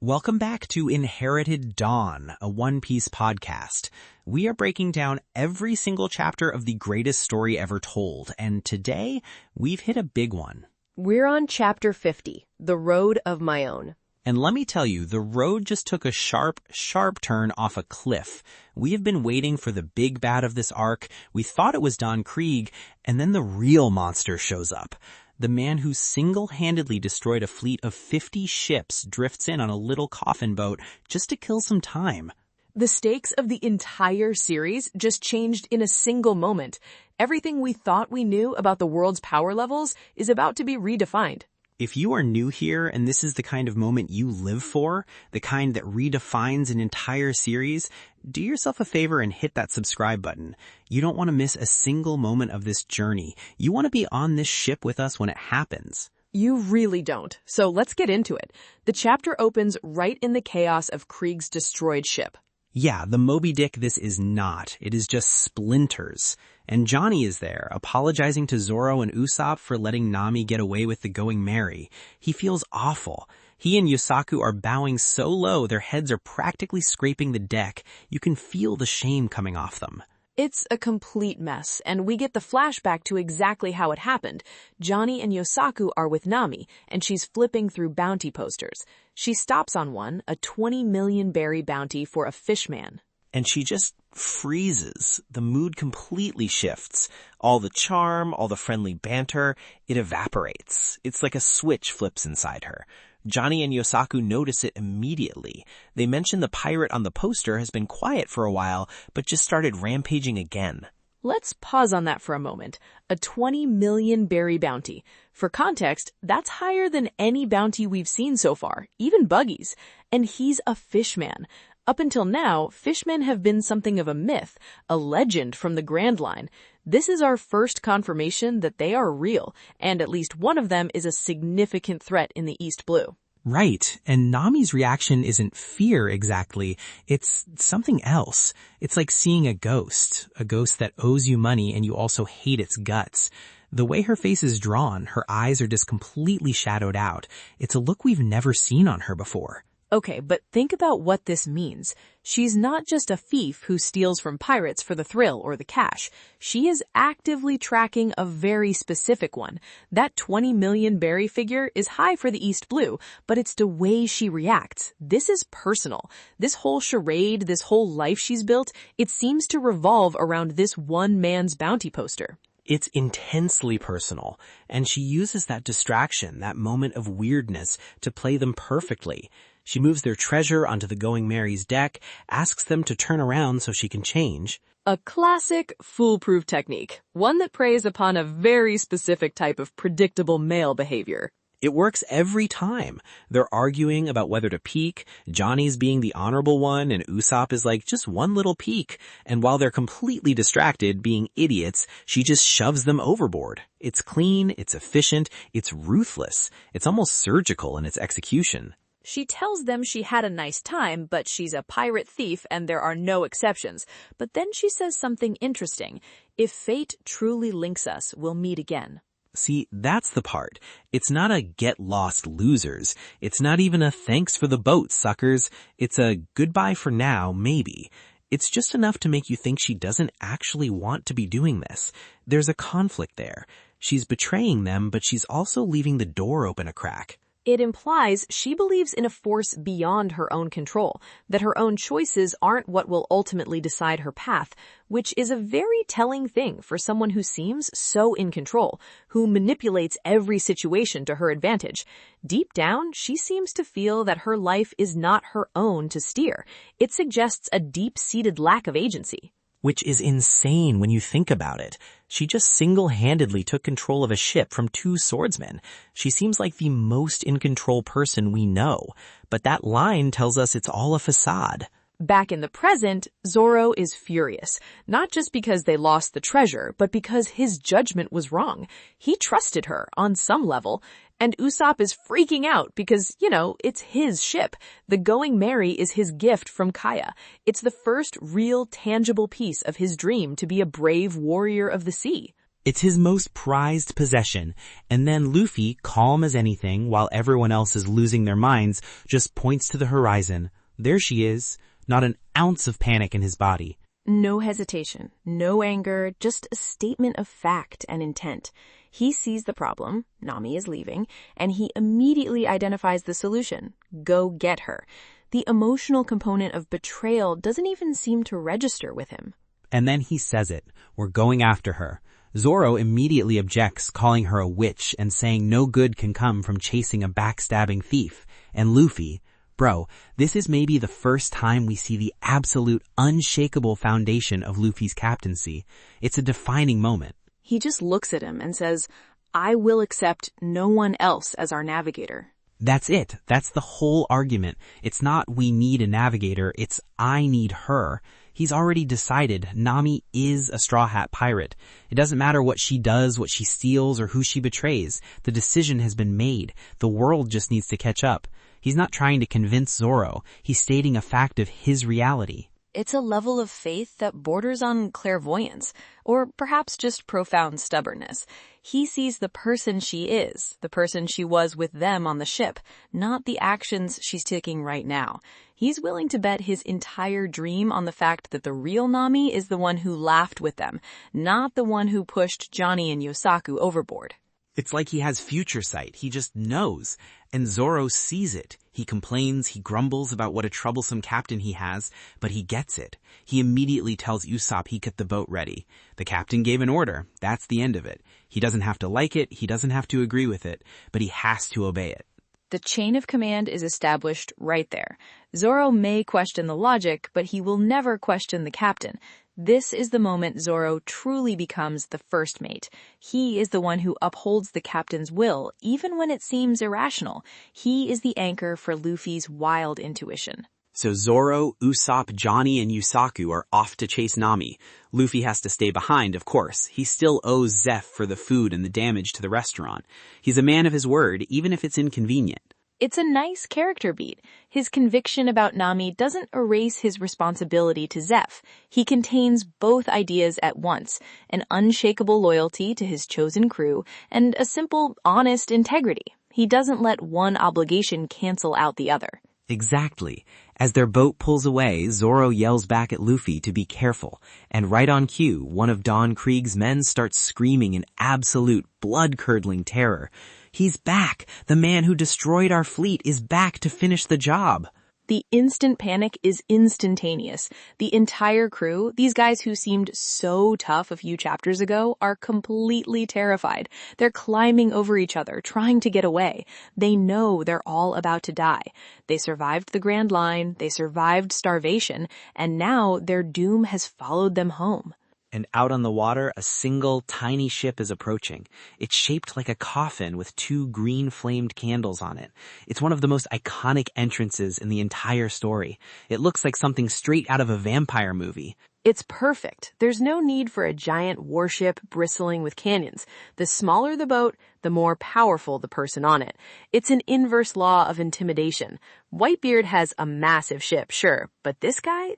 Welcome back to Inherited Dawn, a One Piece podcast. We are breaking down every single chapter of the greatest story ever told, and today we've hit a big one. We're on Chapter 50, The Road of My Own. And let me tell you, the road just took a sharp turn off a cliff. We have been waiting for the big bad of this arc. We thought it was Don Krieg, and then the real monster shows up. The man who single-handedly destroyed a fleet of 50 ships drifts in on a little coffin boat just to kill some time. The stakes of the entire series just changed in a single moment. Everything we thought we knew about the world's power levels is about to be redefined. If you are new here and this is the kind of moment you live for, the kind that redefines an entire series, do yourself a favor and hit that subscribe button. You don't want to miss a single moment of this journey. You want to be on this ship with us when it happens. You really don't. So let's get into it. The chapter opens right in the chaos of Krieg's destroyed ship. Yeah, the Moby Dick this is not. It is just splinters. And Johnny is there, apologizing to Zoro and Usopp for letting Nami get away with the going Mary. He feels awful. He and Yosaku are bowing so low their heads are practically scraping the deck. You can feel the shame coming off them. It's a complete mess, and we get the flashback to exactly how it happened. Johnny and Yosaku are with Nami, and she's flipping through bounty posters. She stops on one, a 20 million berry bounty for a fishman. And she just freezes. The mood completely shifts. All the charm, all the friendly banter, it evaporates. It's like a switch flips inside her. Johnny and Yosaku notice it immediately. They mention the pirate on the poster has been quiet for a while, but just started rampaging again. Let's pause on that for a moment. A 20 million berry bounty. For context, that's higher than any bounty we've seen so far, even Buggy's. And he's a fishman. Up until now, fishmen have been something of a myth, a legend from the Grand Line. This is our first confirmation that they are real, and at least one of them is a significant threat in the East Blue. Right, and Nami's reaction isn't fear exactly, it's something else. It's like seeing a ghost that owes you money and you also hate its guts. The way her face is drawn, her eyes are just completely shadowed out. It's a look we've never seen on her before. Okay, but think about what this means. She's not just a thief who steals from pirates for the thrill or the cash. She is actively tracking a very specific one. That 20 million berry figure is high for the East Blue, but it's the way she reacts. This is personal. This whole charade, this whole life she's built, it seems to revolve around this one man's bounty poster. It's intensely personal, and she uses that distraction, that moment of weirdness, to play them perfectly. She moves their treasure onto the Going Mary's deck, asks them to turn around so she can change. A classic, foolproof technique, one that preys upon a very specific type of predictable male behavior. It works every time. They're arguing about whether to peek, Johnny's being the honorable one, and Usopp is like, just one little peek. And while they're completely distracted, being idiots, she just shoves them overboard. It's clean, it's efficient, it's ruthless. It's almost surgical in its execution. She tells them she had a nice time, but she's a pirate thief and there are no exceptions. But then she says something interesting. If fate truly links us, we'll meet again. See, that's the part. It's not a get lost losers. It's not even a thanks for the boat, suckers. It's a goodbye for now, maybe. It's just enough to make you think she doesn't actually want to be doing this. There's a conflict there. She's betraying them, but she's also leaving the door open a crack. It implies she believes in a force beyond her own control, that her own choices aren't what will ultimately decide her path, which is a very telling thing for someone who seems so in control, who manipulates every situation to her advantage. Deep down, she seems to feel that her life is not her own to steer. It suggests a deep-seated lack of agency. Which is insane when you think about it. She just single-handedly took control of a ship from 2 swordsmen. She seems like the most in-control person we know. But that line tells us it's all a facade. Back in the present, Zoro is furious, not just because they lost the treasure, but because his judgment was wrong. He trusted her on some level, and Usopp is freaking out because, it's his ship. The Going Mary is his gift from Kaya. It's the first real tangible piece of his dream to be a brave warrior of the sea. It's his most prized possession, and then Luffy, calm as anything while everyone else is losing their minds, just points to the horizon. There she is, not an ounce of panic in his body. No hesitation, no anger, just a statement of fact and intent. He sees the problem, Nami is leaving, and he immediately identifies the solution. Go get her. The emotional component of betrayal doesn't even seem to register with him. And then he says it. We're going after her. Zoro immediately objects, calling her a witch and saying no good can come from chasing a backstabbing thief. And Luffy, bro, this is maybe the first time we see the absolute unshakable foundation of Luffy's captaincy. It's a defining moment. He just looks at him and says, I will accept no one else as our navigator. That's it. That's the whole argument. It's not we need a navigator, it's I need her. He's already decided Nami is a Straw Hat pirate. It doesn't matter what she does, what she steals, or who she betrays. The decision has been made. The world just needs to catch up. He's not trying to convince Zoro. He's stating a fact of his reality. It's a level of faith that borders on clairvoyance, or perhaps just profound stubbornness. He sees the person she is, the person she was with them on the ship, not the actions she's taking right now. He's willing to bet his entire dream on the fact that the real Nami is the one who laughed with them, not the one who pushed Johnny and Yosaku overboard. It's like he has future sight. He just knows. And Zoro sees it. He complains, he grumbles about what a troublesome captain he has, but he gets it. He immediately tells Usopp he get the boat ready. The captain gave an order. That's the end of it. He doesn't have to like it, he doesn't have to agree with it, but he has to obey it. The chain of command is established right there. Zoro may question the logic, but he will never question the captain. This is the moment Zoro truly becomes the first mate. He is the one who upholds the captain's will, even when it seems irrational. He is the anchor for Luffy's wild intuition. So Zoro, Usopp, Johnny, and Yusaku are off to chase Nami. Luffy has to stay behind, of course. He still owes Zeff for the food and the damage to the restaurant. He's a man of his word, even if it's inconvenient. It's a nice character beat. His conviction about Nami doesn't erase his responsibility to Zeff. He contains both ideas at once, an unshakable loyalty to his chosen crew and a simple, honest integrity. He doesn't let one obligation cancel out the other. Exactly. As their boat pulls away, Zoro yells back at Luffy to be careful, and right on cue, one of Don Krieg's men starts screaming in absolute blood-curdling terror. He's back! The man who destroyed our fleet is back to finish the job! The instant panic is instantaneous. The entire crew, these guys who seemed so tough a few chapters ago, are completely terrified. They're climbing over each other, trying to get away. They know they're all about to die. They survived the Grand Line, they survived starvation, and now their doom has followed them home. And out on the water, a single, tiny ship is approaching. It's shaped like a coffin with 2 green-flamed candles on it. It's one of the most iconic entrances in the entire story. It looks like something straight out of a vampire movie. It's perfect. There's no need for a giant warship bristling with cannons. The smaller the boat, the more powerful the person on it. It's an inverse law of intimidation. Whitebeard has a massive ship, sure, but this guy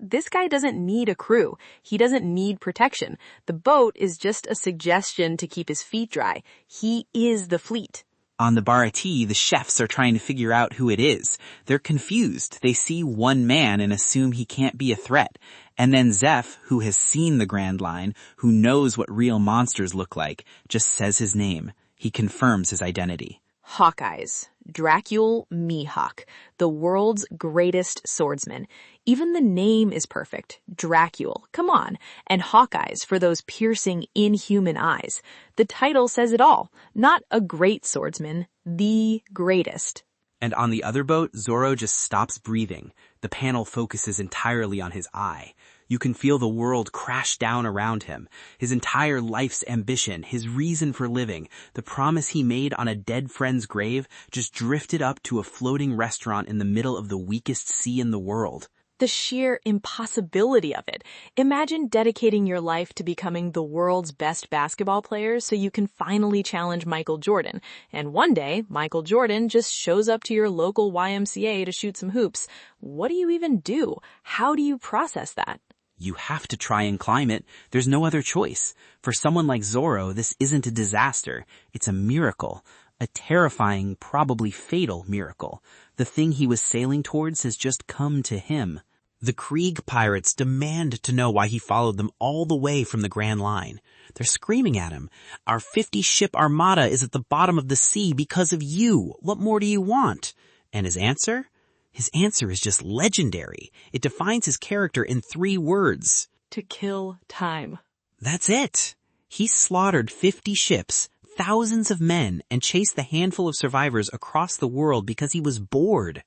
doesn't need a crew. He doesn't need protection. The boat is just a suggestion to keep his feet dry. He is the fleet. On the Barati, the chefs are trying to figure out who it is. They're confused. They see one man and assume he can't be a threat. And then Zeff, who has seen the Grand Line, who knows what real monsters look like, just says his name. He confirms his identity. Hawkeyes. Dracule Mihawk, the world's greatest swordsman. Even the name is perfect. Dracule, come on. And Hawkeyes for those piercing, inhuman eyes. The title says it all. Not a great swordsman, the greatest. And on the other boat, Zoro just stops breathing. The panel focuses entirely on his eye. You can feel the world crash down around him. His entire life's ambition, his reason for living, the promise he made on a dead friend's grave just drifted up to a floating restaurant in the middle of the weakest sea in the world. The sheer impossibility of it. Imagine dedicating your life to becoming the world's best basketball player so you can finally challenge Michael Jordan. And one day, Michael Jordan just shows up to your local YMCA to shoot some hoops. What do you even do? How do you process that? You have to try and climb it. There's no other choice. For someone like Zoro, this isn't a disaster. It's a miracle. A terrifying, probably fatal miracle. The thing he was sailing towards has just come to him. The Krieg pirates demand to know why he followed them all the way from the Grand Line. They're screaming at him. Our 50-ship armada is at the bottom of the sea because of you. What more do you want? And his answer? His answer is just legendary. It defines his character in 3 words. To kill time. That's it. He slaughtered 50 ships, thousands of men, and chased the handful of survivors across the world because he was bored.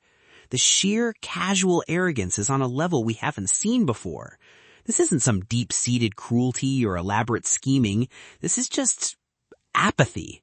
The sheer casual arrogance is on a level we haven't seen before. This isn't some deep-seated cruelty or elaborate scheming. This is just apathy.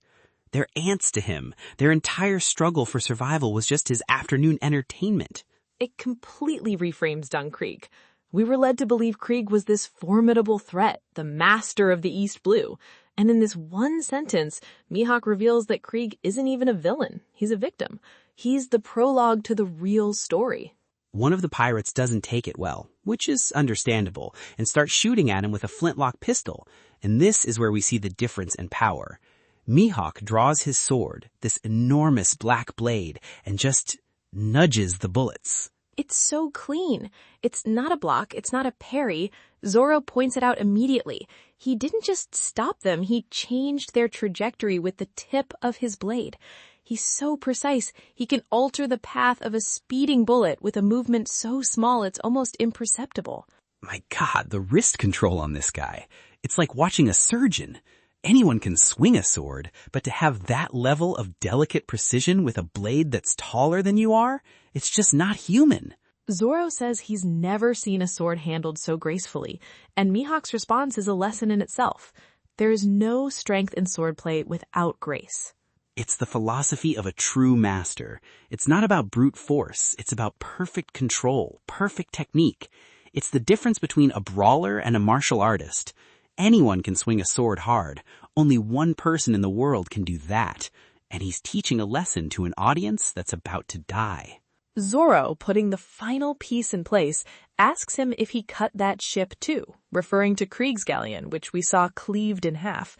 They're ants to him. Their entire struggle for survival was just his afternoon entertainment. It completely reframes Don Krieg. We were led to believe Krieg was this formidable threat, the master of the East Blue. And in this one sentence, Mihawk reveals that Krieg isn't even a villain. He's a victim. He's the prologue to the real story. One of the pirates doesn't take it well, which is understandable, and starts shooting at him with a flintlock pistol. And this is where we see the difference in power. Mihawk draws his sword, this enormous black blade, and just nudges the bullets. It's so clean. It's not a block. It's not a parry. Zoro points it out immediately. He didn't just stop them. He changed their trajectory with the tip of his blade. He's so precise. He can alter the path of a speeding bullet with a movement so small it's almost imperceptible. My God, the wrist control on this guy. It's like watching a surgeon. Anyone can swing a sword, but to have that level of delicate precision with a blade that's taller than you are, it's just not human. Zoro says he's never seen a sword handled so gracefully, and Mihawk's response is a lesson in itself. There is no strength in swordplay without grace. It's the philosophy of a true master. It's not about brute force. It's about perfect control, perfect technique. It's the difference between a brawler and a martial artist. Anyone can swing a sword hard. Only one person in the world can do that. And he's teaching a lesson to an audience that's about to die. Zoro, putting the final piece in place, asks him if he cut that ship too, referring to Krieg's galleon, which we saw cleaved in half.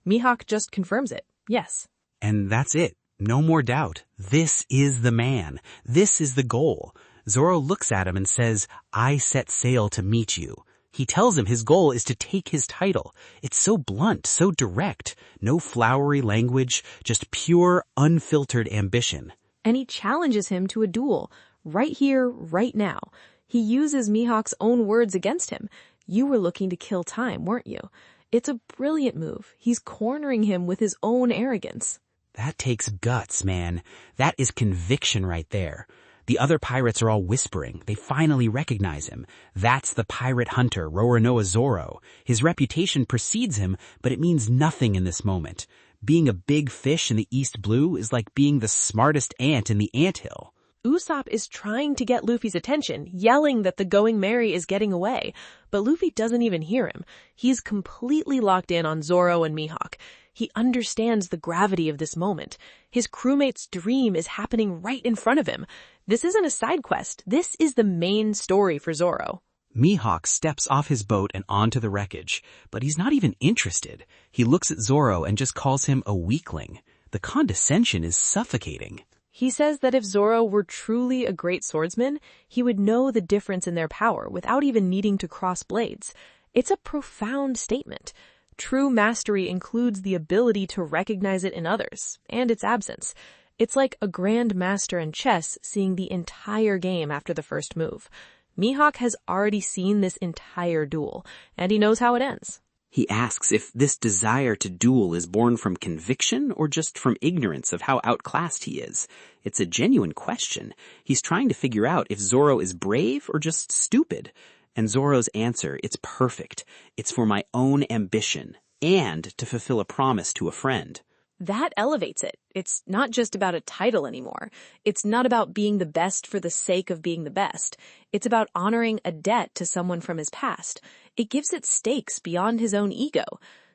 Mihawk just confirms it. Yes. And that's it. No more doubt. This is the man. This is the goal. Zoro looks at him and says, "I set sail to meet you." He tells him his goal is to take his title. It's so blunt, so direct. No flowery language, just pure, unfiltered ambition. And he challenges him to a duel, right here, right now. He uses Mihawk's own words against him. You were looking to kill time, weren't you? It's a brilliant move. He's cornering him with his own arrogance. That takes guts, man. That is conviction right there. The other pirates are all whispering. They finally recognize him. That's the pirate hunter, Roronoa Zoro. His reputation precedes him, but it means nothing in this moment. Being a big fish in the East Blue is like being the smartest ant in the anthill. Usopp is trying to get Luffy's attention, yelling that the Going Merry is getting away, but Luffy doesn't even hear him. He's completely locked in on Zoro and Mihawk. He understands the gravity of this moment. His crewmate's dream is happening right in front of him. This isn't a side quest. This is the main story for Zoro. Mihawk steps off his boat and onto the wreckage, but he's not even interested. He looks at Zoro and just calls him a weakling. The condescension is suffocating. He says that if Zoro were truly a great swordsman, he would know the difference in their power without even needing to cross blades. It's a profound statement. True mastery includes the ability to recognize it in others, and its absence. It's like a grand master in chess seeing the entire game after the first move. Mihawk has already seen this entire duel, and he knows how it ends. He asks if this desire to duel is born from conviction or just from ignorance of how outclassed he is. It's a genuine question. He's trying to figure out if Zoro is brave or just stupid. And Zoro's answer, it's perfect. It's for my own ambition and to fulfill a promise to a friend. That elevates it. It's not just about a title anymore. It's not about being the best for the sake of being the best. It's about honoring a debt to someone from his past. It gives it stakes beyond his own ego.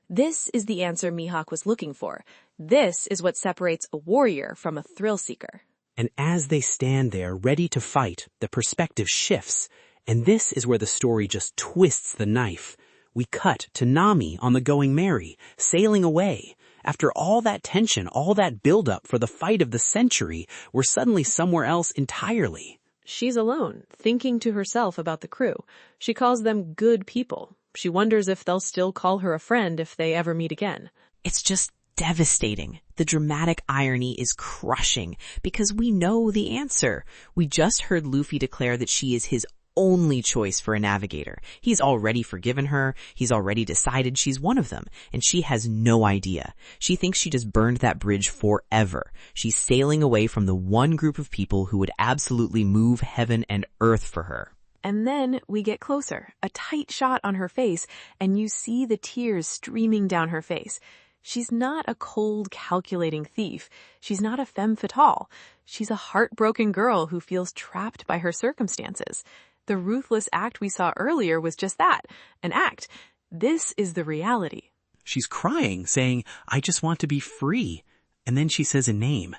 This is the answer Mihawk was looking for. This is what separates a warrior from a thrill seeker. And as they stand there ready to fight, the perspective shifts. And this is where the story just twists the knife. We cut to Nami on the Going Merry, sailing away. After all that tension, all that buildup for the fight of the century, we're suddenly somewhere else entirely. She's alone, thinking to herself about the crew. She calls them good people. She wonders if they'll still call her a friend if they ever meet again. It's just devastating. The dramatic irony is crushing because we know the answer. We just heard Luffy declare that she is his only choice for a navigator. He's already forgiven her. He's already decided she's one of them, and she has no idea. She thinks she just burned that bridge forever. She's sailing away from the one group of people who would absolutely move heaven and earth for her. And then we get closer, a tight shot on her face, and you see the tears streaming down her face. She's not a cold, calculating thief. She's not a femme fatale. She's a heartbroken girl who feels trapped by her circumstances. The ruthless act we saw earlier was just that, an act. This is the reality. She's crying, saying, "I just want to be free." And then she says a name,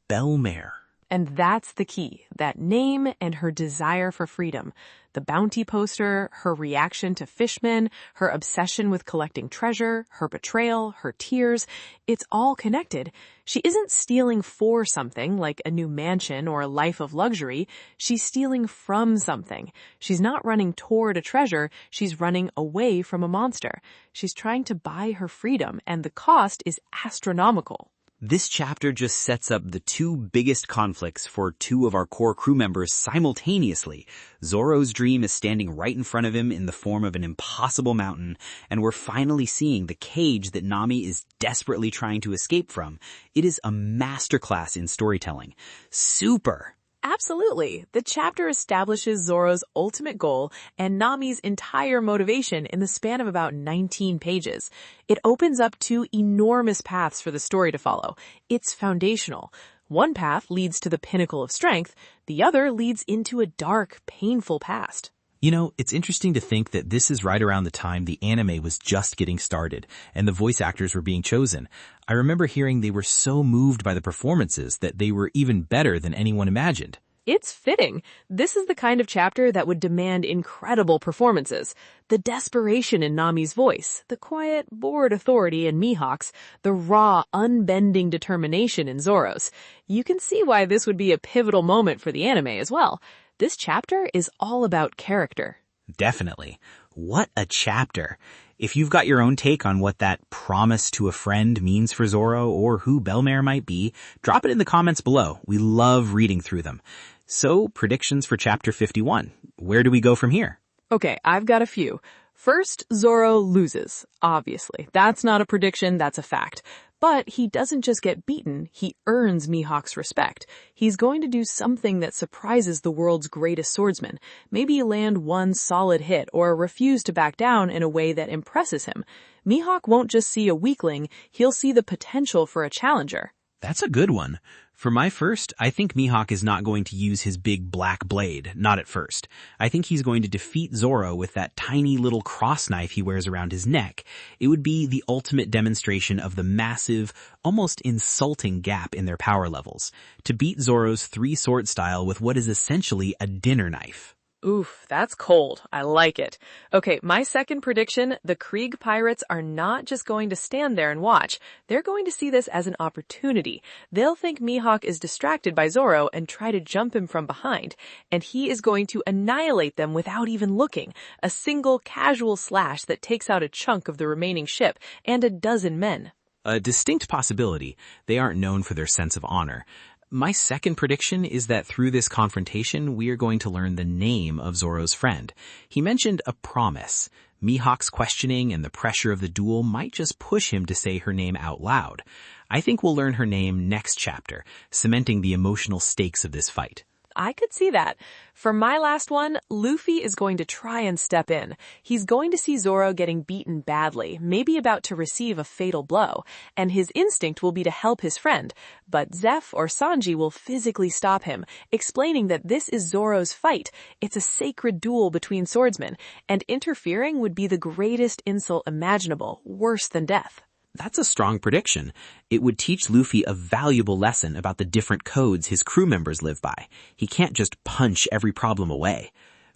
Bell-mère. And that's the key, that name and her desire for freedom. The bounty poster, her reaction to fishmen, her obsession with collecting treasure, her betrayal, her tears, it's all connected. She isn't stealing for something like a new mansion or a life of luxury. She's stealing from something. She's not running toward a treasure. She's running away from a monster. She's trying to buy her freedom, and the cost is astronomical. This chapter just sets up the two biggest conflicts for two of our core crew members simultaneously. Zoro's dream is standing right in front of him in the form of an impossible mountain, and we're finally seeing the cage that Nami is desperately trying to escape from. It is a masterclass in storytelling. Super! Absolutely. The chapter establishes Zoro's ultimate goal and Nami's entire motivation in the span of about 19 pages. It opens up two enormous paths for the story to follow. It's foundational. One path leads to the pinnacle of strength. The other leads into a dark, painful past. You know, it's interesting to think that this is right around the time the anime was just getting started and the voice actors were being chosen. I remember hearing they were so moved by the performances that they were even better than anyone imagined. It's fitting. This is the kind of chapter that would demand incredible performances. The desperation in Nami's voice, the quiet, bored authority in Mihawk's, the raw, unbending determination in Zoro's. You can see why this would be a pivotal moment for the anime as well. This chapter is all about character. Definitely. What a chapter. If you've got your own take on what that promise to a friend means for Zoro or who Bell-mère might be, drop it in the comments below. We love reading through them. So, predictions for chapter 51. Where do we go from here? Okay, I've got a few. First, Zoro loses, obviously. That's not a prediction, that's a fact. But he doesn't just get beaten, he earns Mihawk's respect. He's going to do something that surprises the world's greatest swordsman. Maybe land one solid hit or refuse to back down in a way that impresses him. Mihawk won't just see a weakling, he'll see the potential for a challenger. That's a good one. For my first, I think Mihawk is not going to use his big black blade, not at first. I think he's going to defeat Zoro with that tiny little cross knife he wears around his neck. It would be the ultimate demonstration of the massive, almost insulting gap in their power levels. To beat Zoro's three-sword style with what is essentially a dinner knife. Oof, that's cold. I like it. Okay, my second prediction, the Krieg pirates are not just going to stand there and watch. They're going to see this as an opportunity. They'll think Mihawk is distracted by Zoro and try to jump him from behind. And he is going to annihilate them without even looking. A single casual slash that takes out a chunk of the remaining ship and a dozen men. A distinct possibility. They aren't known for their sense of honor. My second prediction is that through this confrontation, we are going to learn the name of Zoro's friend. He mentioned a promise. Mihawk's questioning and the pressure of the duel might just push him to say her name out loud. I think we'll learn her name next chapter, cementing the emotional stakes of this fight. I could see that. For my last one, Luffy is going to try and step in. He's going to see Zoro getting beaten badly, maybe about to receive a fatal blow, and his instinct will be to help his friend. But Zeff or Sanji will physically stop him, explaining that this is Zoro's fight. It's a sacred duel between swordsmen, and interfering would be the greatest insult imaginable, worse than death. That's a strong prediction. It would teach Luffy a valuable lesson about the different codes his crew members live by. He can't just punch every problem away.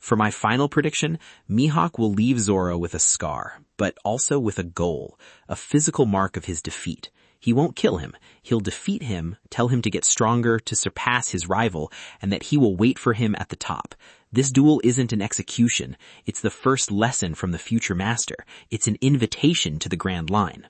For my final prediction, Mihawk will leave Zoro with a scar, but also with a goal, a physical mark of his defeat. He won't kill him. He'll defeat him, tell him to get stronger, to surpass his rival, and that he will wait for him at the top. This duel isn't an execution. It's the first lesson from the future master. It's an invitation to the Grand Line.